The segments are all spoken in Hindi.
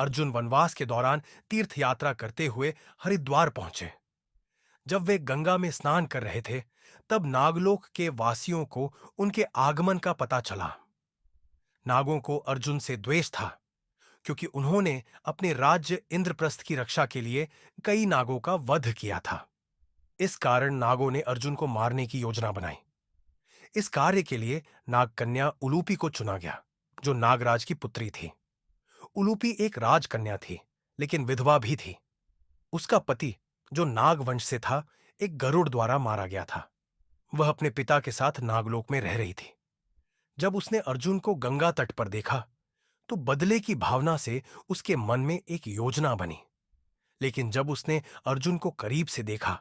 अर्जुन वनवास के दौरान तीर्थ यात्रा करते हुए हरिद्वार पहुंचे। जब वे गंगा में स्नान कर रहे थे, तब नागलोक के वासियों को उनके आगमन का पता चला। नागों को अर्जुन से द्वेष था, क्योंकि उन्होंने अपने राज्य इंद्रप्रस्थ की रक्षा के लिए कई नागों का वध किया था। इस कारण नागों ने अर्जुन को मारने की योजना बनाई। इस कार्य के लिए नागकन्या उलूपी को चुना गया, जो नागराज की पुत्री थी। उलूपी एक राजकन्या थी, लेकिन विधवा भी थी। उसका पति, जो नागवंश से था, एक गरुड़ द्वारा मारा गया था। वह अपने पिता के साथ नागलोक में रह रही थी। जब उसने अर्जुन को गंगा तट पर देखा, तो बदले की भावना से उसके मन में एक योजना बनी। लेकिन जब उसने अर्जुन को करीब से देखा,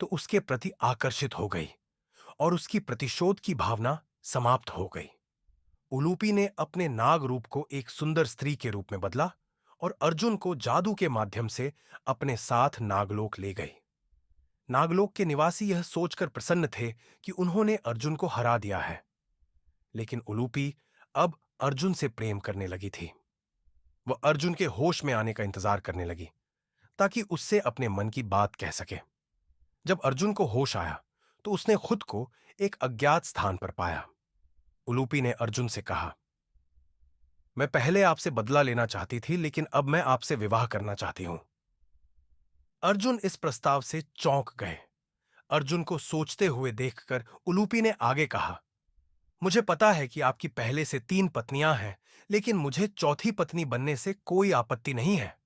तो उसके प्रति आकर्षित हो गई और उसकी प्रतिशोध की भावना समाप्त हो गई। उलूपी ने अपने नाग रूप को एक सुंदर स्त्री के रूप में बदला और अर्जुन को जादू के माध्यम से अपने साथ नागलोक ले गई। नागलोक के निवासी यह सोचकर प्रसन्न थे कि उन्होंने अर्जुन को हरा दिया है। लेकिन उलूपी अब अर्जुन से प्रेम करने लगी थी। वह अर्जुन के होश में आने का इंतजार करने लगी, ताकि उससे अपने मन की बात कह सके। जब अर्जुन को होश आया, तो उसने खुद को एक अज्ञात स्थान पर पाया। उलूपी ने अर्जुन से कहा, मैं पहले आपसे बदला लेना चाहती थी, लेकिन अब मैं आपसे विवाह करना चाहती हूं। अर्जुन इस प्रस्ताव से चौंक गए। अर्जुन को सोचते हुए देखकर उलूपी ने आगे कहा, मुझे पता है कि आपकी पहले से 3 पत्नियां हैं, लेकिन मुझे चौथी पत्नी बनने से कोई आपत्ति नहीं है।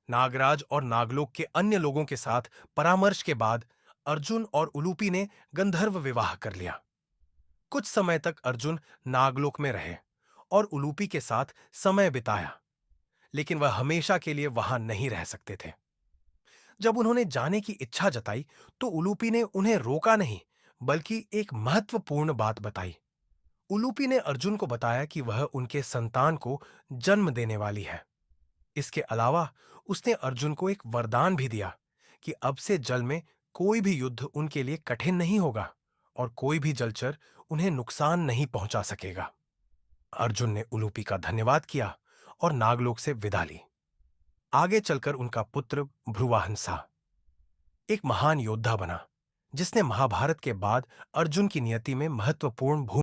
नागराज और नागलोक के अन्य लोगों के साथ परामर्श के बाद अर्जुन और उलूपी ने गंधर्व विवाह कर लिया। कुछ समय तक अर्जुन नागलोक में रहे और उलूपी के साथ समय बिताया, लेकिन वह हमेशा के लिए वहां नहीं रह सकते थे। जब उन्होंने जाने की इच्छा जताई, तो उलूपी ने उन्हें रोका नहीं, बल्कि एक महत्वपूर्ण बात बताई। उलूपी ने अर्जुन को बताया कि वह उनके संतान को जन्म देने वाली है। इसके अलावा उसने अर्जुन को एक वरदान भी दिया कि अब से जल में कोई भी युद्ध उनके लिए कठिन नहीं होगा और कोई भी जलचर उन्हें नुकसान नहीं पहुंचा सकेगा। अर्जुन ने उलूपी का धन्यवाद किया और नागलोक से विदा ली। आगे चलकर उनका पुत्र भ्रुवाहंसा एक महान योद्धा बना, जिसने महाभारत के बाद अर्जुन की नियति में महत्वपूर्ण भूमिका